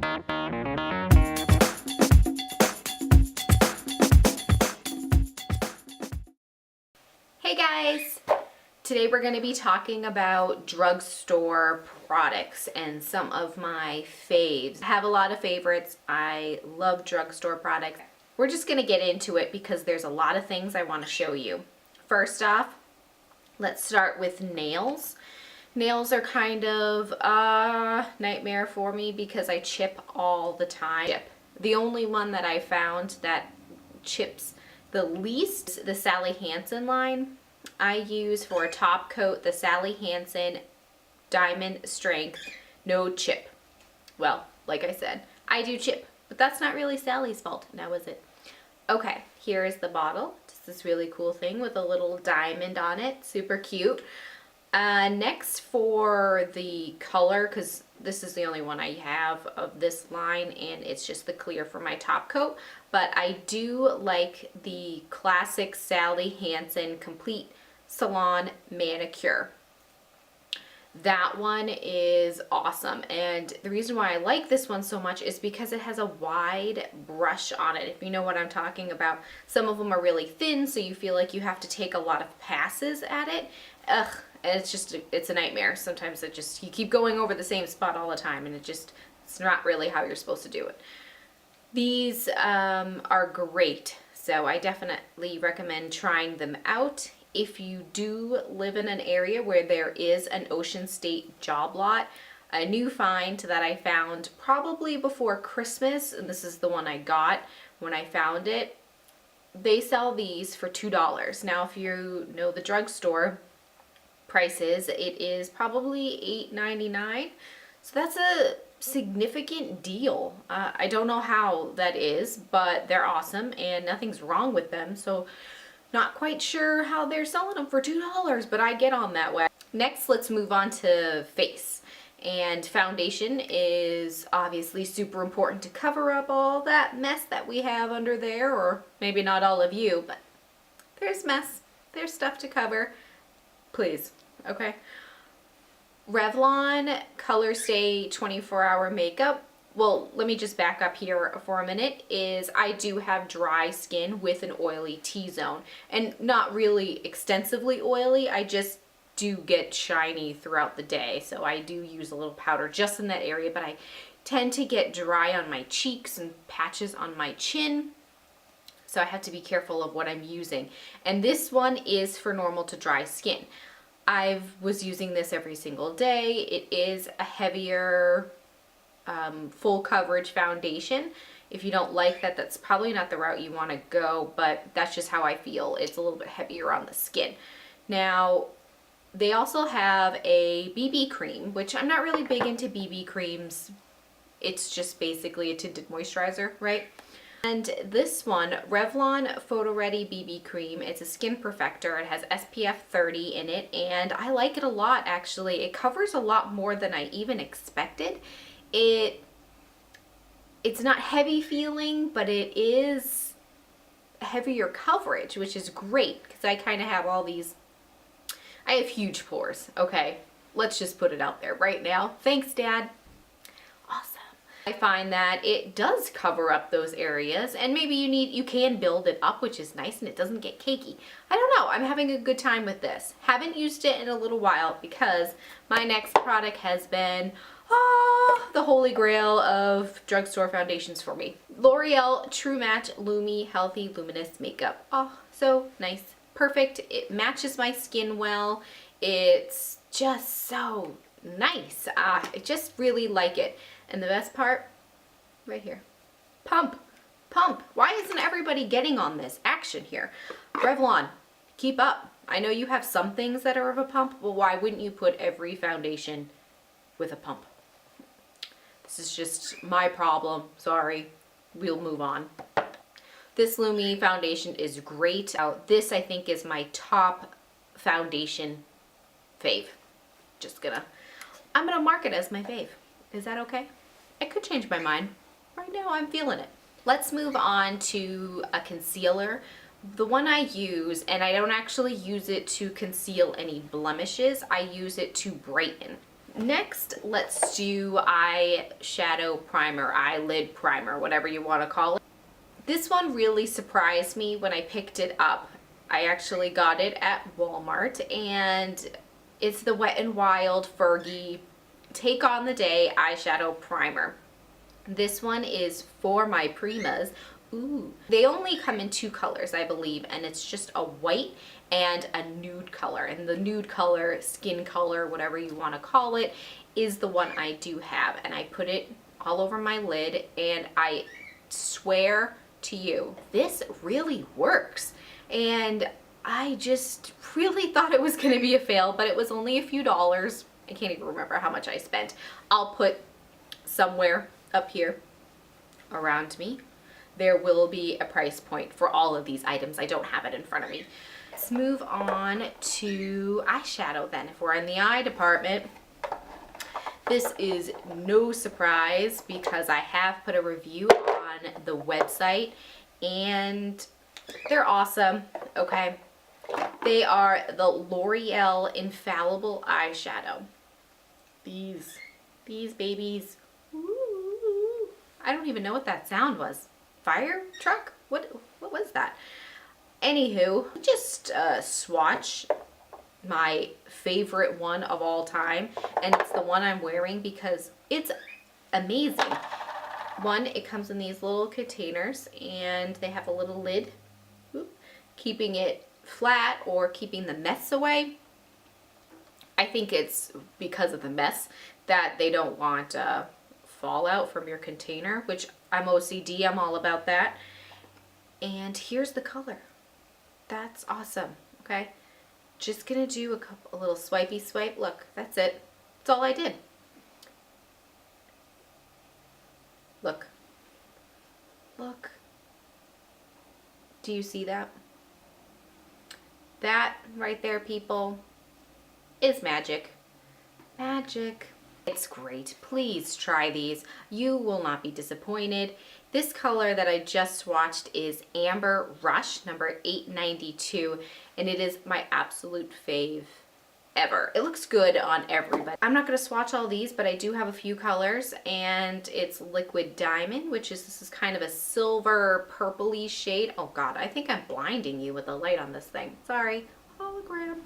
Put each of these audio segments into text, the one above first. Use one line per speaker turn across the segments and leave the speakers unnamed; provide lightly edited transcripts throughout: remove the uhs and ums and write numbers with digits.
Hey guys! Today we're going to be talking about drugstore products and some of my faves. I have a lot of favorites. I love drugstore products. We're just going to get into it because there's a lot of things I want to show you. First off, let's start with nails. Nails are kind of a nightmare for me because I chip all the time. The only one that I found that chips the least is the Sally Hansen line. I use for a top coat the Sally Hansen Diamond Strength No Chip. Well, like I said, I do chip, but that's not really Sally's fault, now is it? Okay, here is the bottle. Just this really cool thing with a little diamond on it. Super cute. Next for the color, because this is the only one I have of this line and it's just the clear for my top coat, but I do like the classic Sally Hansen Complete Salon Manicure. That one is awesome, and the reason why I like this one so much is because it has a wide brush on it, if you know what I'm talking about. Some of them are really thin, so you feel like you have to take a lot of passes at it. Ugh, and it's a nightmare. Sometimes you keep going over the same spot all the time, and it's not really how you're supposed to do it. These are great, so I definitely recommend trying them out. If you do live in an area where there is an Ocean State job lot, a new find that I found probably before Christmas, and this is the one I got when I found it, they sell these for $2. Now if you know the drugstore prices, it is probably $8.99, so that's a significant deal. I don't know how that is, but they're awesome and nothing's wrong with them, so not quite sure how they're selling them for $2, but I get on that way. Next, let's move on to face. And foundation is obviously super important to cover up all that mess that we have under there, or maybe not all of you, but there's mess, there's stuff to cover. Please, okay? Revlon Colorstay 24-hour makeup. Well, let me just back up here for a minute, I do have dry skin with an oily T-zone, and not really extensively oily. I just do get shiny throughout the day, so I do use a little powder just in that area, but I tend to get dry on my cheeks and patches on my chin, so I have to be careful of what I'm using. And this one is for normal to dry skin. I was using this every single day. It is a heavier full coverage foundation. If you don't like that, that's probably not the route you want to go, but that's just how I feel. It's a little bit heavier on the skin. Now, they also have a BB cream, which I'm not really big into BB creams. It's just basically a tinted moisturizer, right? And this one, Revlon Photoready BB cream, it's a skin perfector. It has SPF 30 in it, and I like it a lot, actually. It covers a lot more than I even expected. It's not heavy feeling, but it is heavier coverage, which is great because I kind of have I have huge pores. Okay, let's just put it out there right now. Thanks, Dad. Awesome. I find that it does cover up those areas, and maybe you can build it up, which is nice, and it doesn't get cakey. I don't know, I'm having a good time with this. Haven't used it in a little while because my next product has been the holy grail of drugstore foundations for me. L'Oreal True Match Lumi Healthy Luminous Makeup. Oh, so nice. Perfect. It matches my skin well. It's just so nice. I just really like it. And the best part, right here. Pump. Pump. Why isn't everybody getting on this action here? Revlon, keep up. I know you have some things that are of a pump, but why wouldn't you put every foundation with a pump? This is just my problem. Sorry. We'll move on. This Lumi foundation is great. This, I think, is my top foundation fave. I'm gonna mark it as my fave. Is that okay? I could change my mind. Right now, I'm feeling it. Let's move on to a concealer. The one I use, and I don't actually use it to conceal any blemishes, I use it to brighten. Next, let's do eyeshadow primer, eyelid primer, whatever you want to call it. This one really surprised me when I picked it up. I actually got it at Walmart, and it's the Wet n Wild Fergie Take on the Day eyeshadow primer. This one is for my Primas. Ooh. They only come in 2 colors, I believe, and it's just a white and a nude color. And the nude color, skin color, whatever you want to call it, is the one I do have. And I put it all over my lid, and I swear to you, this really works. And I just really thought it was going to be a fail, but it was only a few dollars. I can't even remember how much I spent. I'll put somewhere up here around me. There will be a price point for all of these items. I don't have it in front of me. Let's move on to eyeshadow then. If we're in the eye department, this is no surprise because I have put a review on the website and they're awesome, okay? They are the L'Oreal Infallible eyeshadow. These babies. Ooh. I don't even know what that sound was. Fire truck? What was that? Anywho, just swatch my favorite one of all time, and it's the one I'm wearing because it's amazing. One, it comes in these little containers and they have a little lid, keeping it flat or keeping the mess away. I think it's because of the mess that they don't want fallout from your container, which I'm OCD, I'm all about that. And here's the color. That's awesome, okay? Just gonna do a little swipey swipe. Look, that's it. That's all I did. Look. Look. Do you see that? That right there, people, is magic. Magic. It's great. Please try these. You will not be disappointed. This color that I just swatched is Amber Rush, number 892, and it is my absolute fave ever. It looks good on everybody. I'm not going to swatch all these, but I do have a few colors, and it's Liquid Diamond, which is, this is kind of a silver purpley shade. Oh God, I think I'm blinding you with the light on this thing. Sorry. Hologram.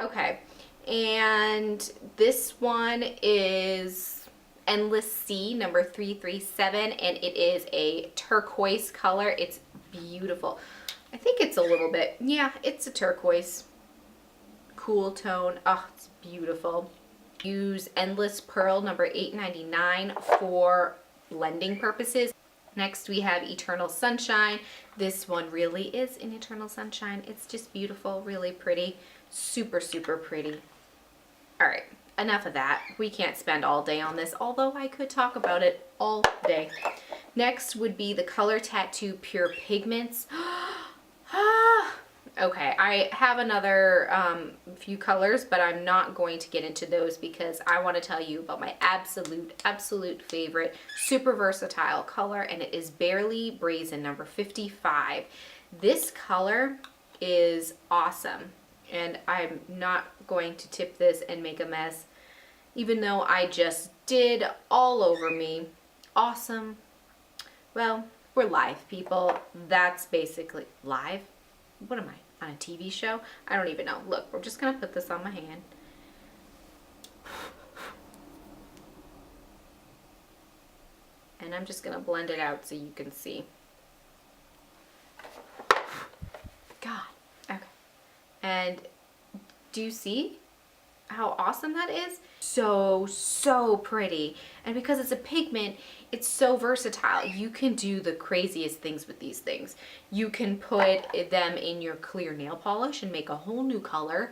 Okay. And this one is Endless Sea, number 337, and it is a turquoise color. It's beautiful. I think it's a little bit, yeah, it's a turquoise. Cool tone. Oh, it's beautiful. Use Endless Pearl, number 899, for blending purposes. Next we have Eternal Sunshine. This one really is an Eternal Sunshine. It's just beautiful, really pretty. Super, super pretty. All right, enough of that. We can't spend all day on this, although I could talk about it all day. Next would be the Color Tattoo Pure Pigments. Okay, I have another few colors, but I'm not going to get into those because I want to tell you about my absolute favorite, super versatile color, and it is Barely Brazen, number 55. This color is awesome, and I'm not going to tip this and make a mess, even though I just did all over me. Awesome. Well, we're live, people. That's basically live. What am I? On a TV show? I don't even know. Look, we're just gonna put this on my hand. And I'm just gonna blend it out so you can see. God. Okay. And do you see how awesome that is? So pretty. And because it's a pigment, it's so versatile. You can do the craziest things with these things. You can put them in your clear nail polish and make a whole new color.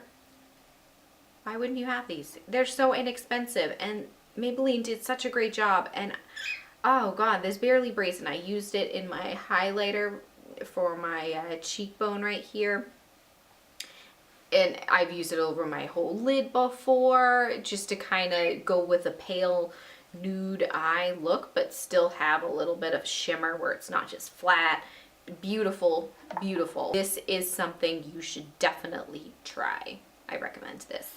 Why wouldn't you have these? They're so inexpensive, and Maybelline did such a great job. And oh God, this Barely Brazen, I used it in my highlighter for my cheekbone right here. And I've used it over my whole lid before, just to kind of go with a pale nude eye look, but still have a little bit of shimmer where it's not just flat. Beautiful, beautiful. This is something you should definitely try. I recommend this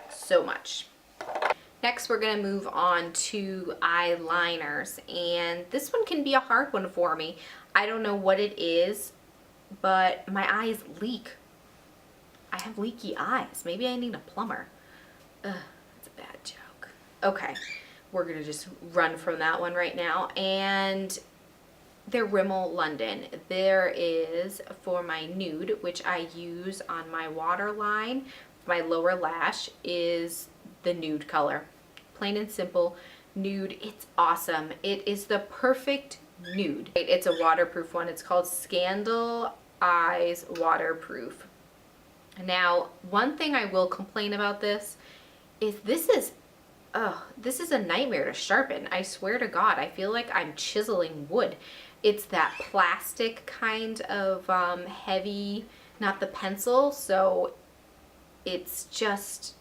so much. Next, we're gonna move on to eyeliners, and this one can be a hard one for me. I don't know what it is, but my eyes leak. I have leaky eyes. Maybe I need a plumber. Ugh, that's a bad joke. Okay, we're gonna just run from that one right now. And they're Rimmel London. There is, for my nude, which I use on my waterline, my lower lash, is the nude color. Plain and simple nude. It's awesome. It is the perfect nude. It's a waterproof one. It's called Scandaleyes Waterproof. Now, one thing I will complain about this is this is a nightmare to sharpen. I swear to God, I feel like I'm chiseling wood. It's that plastic kind of heavy, not the pencil, so it's just,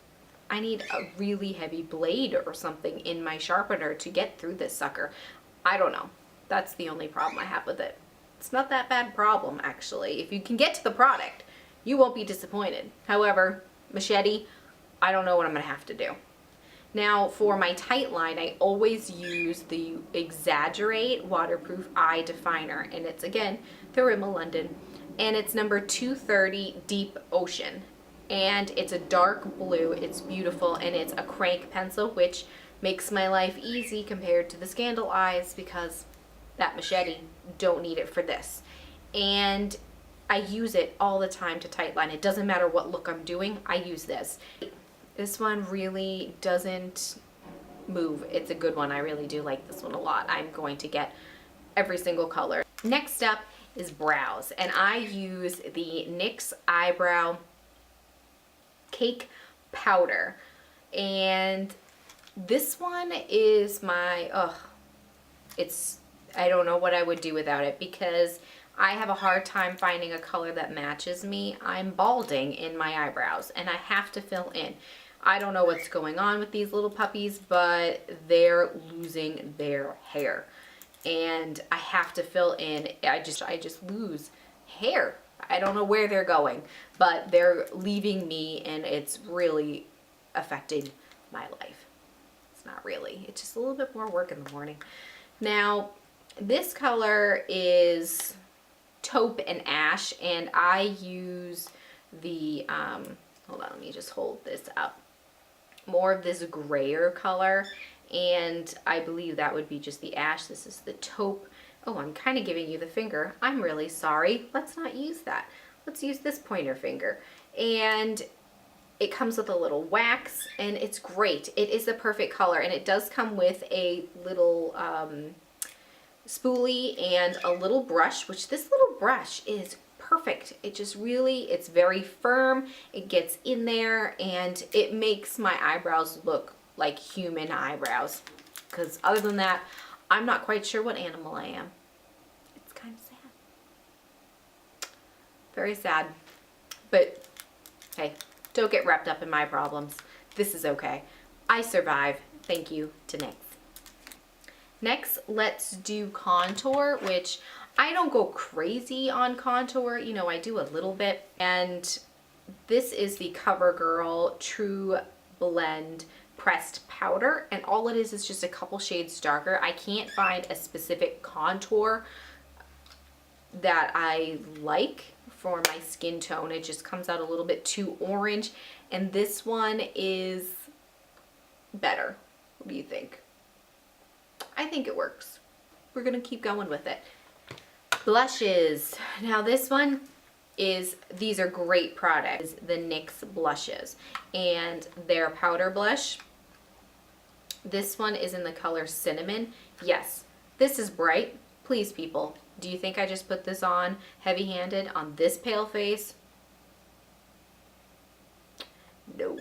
I need a really heavy blade or something in my sharpener to get through this sucker. I don't know. That's the only problem I have with it. It's not that bad a problem, actually. If you can get to the product, you won't be disappointed. However, machete, I don't know what I'm gonna have to do. Now, for my tight line, I always use the Exaggerate Waterproof Eye Definer, and it's, again, the Rimmel London, and it's number 230 Deep Ocean. And it's a dark blue, it's beautiful, and it's a crank pencil, which makes my life easy compared to the Scandaleyes because that machete, don't need it for this. And I use it all the time to tightline. It doesn't matter what look I'm doing, I use this. This one really doesn't move. It's a good one. I really do like this one a lot. I'm going to get every single color. Next up is brows, and I use the NYX Eyebrow Cake Powder, and this one is my I don't know what I would do without it because I have a hard time finding a color that matches me. I'm balding in my eyebrows and I have to fill in. I don't know what's going on with these little puppies, but they're losing their hair and I have to fill in. I just lose hair. I don't know where they're going, but they're leaving me and it's really affected my life. It's not really. It's just a little bit more work in the morning. Now, this color is taupe and ash, and I use the, hold on, let me just hold this up. More of this grayer color, and I believe that would be just the ash. This is the taupe. Oh, I'm kind of giving you the finger. I'm really sorry. Let's not use that. Let's use this pointer finger. And it comes with a little wax, and it's great. It is the perfect color, and it does come with a little spoolie and a little brush, which this little brush is perfect. It just really, it's very firm. It gets in there, and it makes my eyebrows look like human eyebrows. Because other than that, I'm not quite sure what animal I am. It's kind of sad. Very sad. But hey, don't get wrapped up in my problems. This is okay. I survive. Thank you to NYX. Next, let's do contour, which I don't go crazy on contour. You know, I do a little bit. And this is the Covergirl Trueblend pressed powder, and all it is just a couple shades darker. I can't find a specific contour that I like for my skin tone. It just comes out a little bit too orange, and this one is better. What do you think? I think it works. We're gonna keep going with it. Blushes. Now this one is, these are great products, the NYX blushes, and their powder blush. This one is in the color Cinnamon. Yes, this is bright. Please, people, do you think I just put this on heavy-handed on this pale face? No.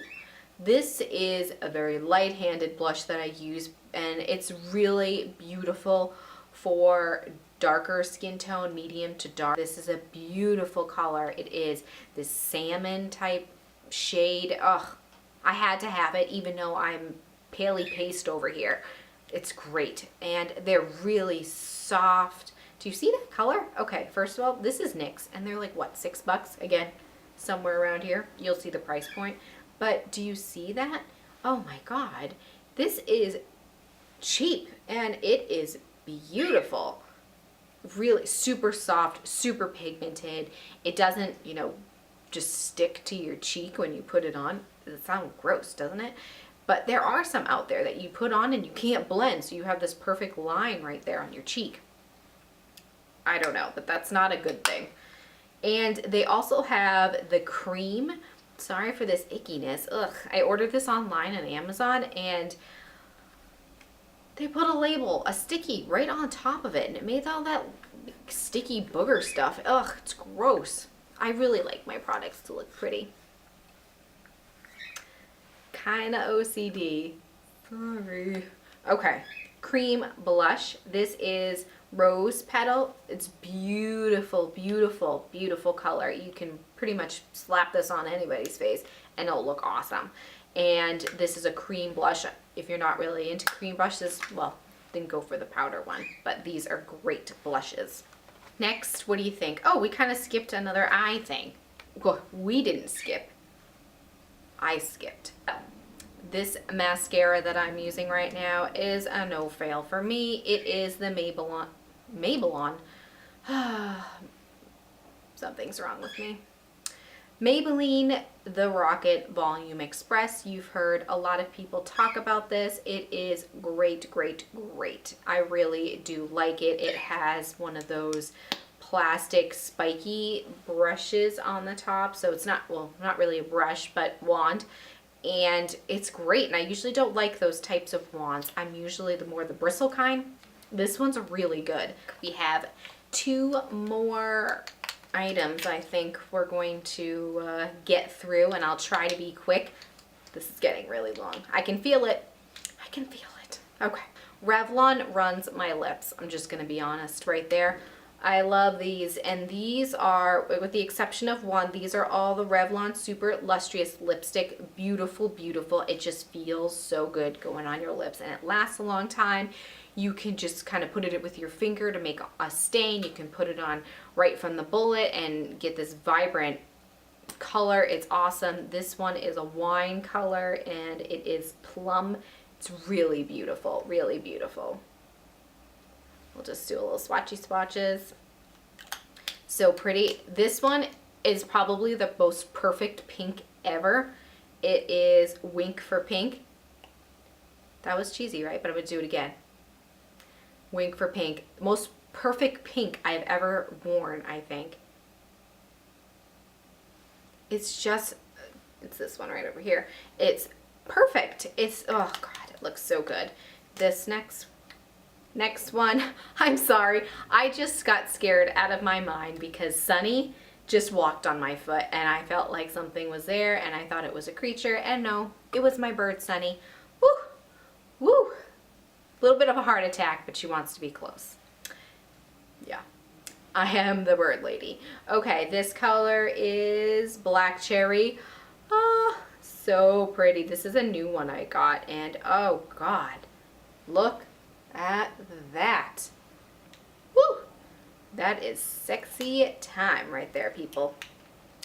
This is a very light-handed blush that I use, and it's really beautiful for darker skin tone, medium to dark. This is a beautiful color. It is this salmon type shade. Ugh, I had to have it even though I'm paley paste over here. It's great, and they're really soft. Do you see that color? Okay, first of all, this is NYX, and they're like, what, $6? Again, somewhere around here. You'll see the price point. But do you see that? Oh my God. This is cheap and it is beautiful. Really super soft, super pigmented. It doesn't, you know, just stick to your cheek when you put it on. It sounds gross, doesn't it? But there are some out there that you put on and you can't blend, so you have this perfect line right there on your cheek. I don't know, but that's not a good thing. And they also have the cream. Sorry for this ickiness. Ugh, I ordered this online on Amazon and they put a label, a sticky, right on top of it, and it made all that sticky booger stuff. Ugh, it's gross. I really like my products to look pretty. Kinda OCD. Sorry. Okay, cream blush. This is Rose Petal. It's beautiful, beautiful, beautiful color. You can pretty much slap this on anybody's face and it'll look awesome. And this is a cream blush. If you're not really into cream brushes, well, then go for the powder one. But these are great blushes. Next, what do you think? Oh, we kind of skipped another eye thing. Well, we didn't skip. I skipped. This mascara that I'm using right now is a no fail for me. It is the Maybelline. Something's wrong with me. Maybelline The Rocket Volume Express. You've heard a lot of people talk about this. It is great, great, great. I really do like it. It has one of those plastic spiky brushes on the top. So it's not, well, not really a brush, but wand. And it's great. And I usually don't like those types of wands. I'm usually the bristle kind. This one's really good. We have 2 more items I think we're going to get through, and I'll try to be quick. This is getting really long. I can feel it. I can feel it. Okay. Revlon runs my lips. I'm just going to be honest right there. I love these, and these are, with the exception of one, these are all the Revlon Super Lustrous Lipstick. Beautiful, beautiful. It just feels so good going on your lips, and it lasts a long time. You can just kind of put it with your finger to make a stain. You can put it on right from the bullet and get this vibrant color. It's awesome. This one is a wine color and it is plum. It's really beautiful, really beautiful. We'll just do a little swatchy swatches. So pretty. This one is probably the most perfect pink ever. It is Wink for Pink. That was cheesy, right? But I'm gonna do it again. Wink for Pink. Most perfect pink I've ever worn, I think. It's just, it's this one right over here. It's perfect. It's, oh God, it looks so good. This next one, I'm sorry. I just got scared out of my mind because Sunny just walked on my foot and I felt like something was there and I thought it was a creature, and no, it was my bird Sunny. Woo, woo. Little bit of a heart attack, but she wants to be close. Yeah, I am the bird lady. Okay, this color is Black Cherry. Oh, so pretty. This is a new one I got, and oh God, look at that. Woo! That is sexy time right there, people.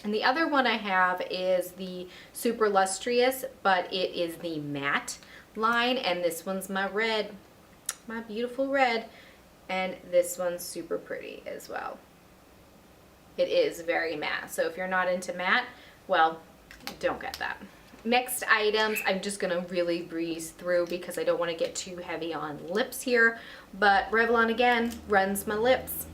And the other one I have is the Super Lustrous, but it is the matte line, and this one's my red. My beautiful red, and this one's super pretty as well. It is very matte, so if you're not into matte, well, don't get that. Next items, I'm just gonna really breeze through because I don't want to get too heavy on lips here, but Revlon again runs my lips.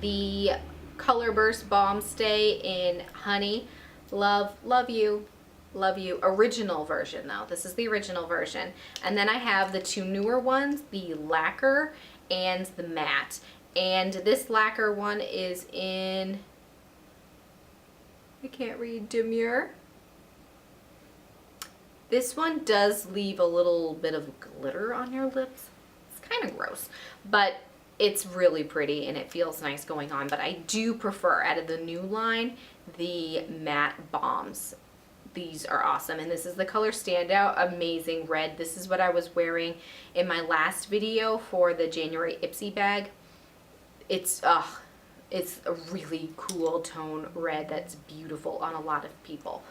The Colorburst Balm Stay in Honey. Love, love you. Love you. Original version though. This is the original version. And then I have the 2 newer ones, the Lacquer and the Matte. And this Lacquer one is in, I can't read, Demure. This one does leave a little bit of glitter on your lips. It's kind of gross, but it's really pretty and it feels nice going on. But I do prefer, out of the new line, the matte balms. These are awesome, and this is the color Standout Amazing Red. This is what I was wearing in my last video for the January Ipsy bag. It's a really cool tone red that's beautiful on a lot of people.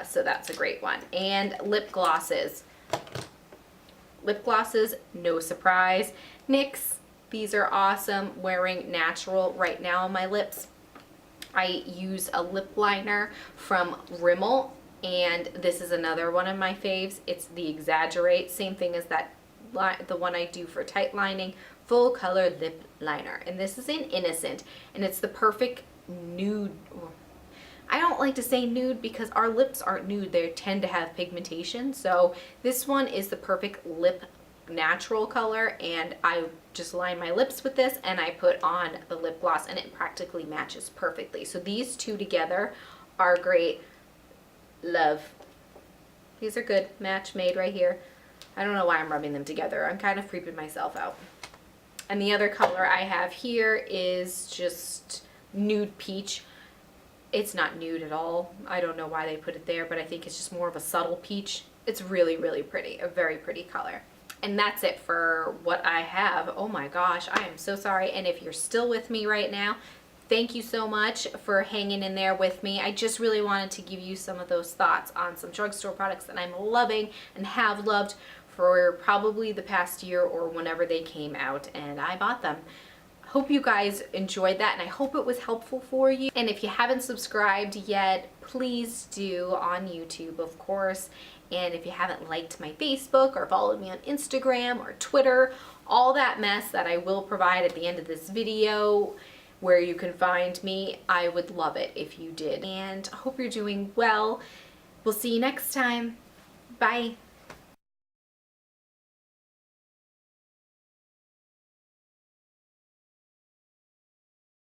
So that's a great one. And lip glosses. Lip glosses, no surprise. NYX, these are awesome. Wearing natural right now on my lips. I use a lip liner from Rimmel, and this is another one of my faves. It's the Exaggerate, same thing as that, the one I do for tight lining, full color lip liner. And this is in Innocent, and it's the perfect nude. I don't like to say nude because our lips aren't nude, they tend to have pigmentation. So this one is the perfect lip natural color, and I just line my lips with this and I put on the lip gloss, and it practically matches perfectly. So these two together are great. Love. These are good. Match made right here. I don't know why I'm rubbing them together. I'm kind of creeping myself out. And the other color I have here is just nude peach. It's not nude at all. I don't know why they put it there, but I think it's just more of a subtle peach. It's really, really pretty. A very pretty color. And that's it for what I have. Oh my gosh, I am so sorry. And if you're still with me right now, thank you so much for hanging in there with me. I just really wanted to give you some of those thoughts on some drugstore products that I'm loving and have loved for probably the past year or whenever they came out and I bought them. Hope you guys enjoyed that, and I hope it was helpful for you. And if you haven't subscribed yet, please do, on YouTube, of course. And if you haven't liked my Facebook or followed me on Instagram or Twitter, all that mess that I will provide at the end of this video where you can find me, I would love it if you did. And I hope you're doing well. We'll see you next time. Bye.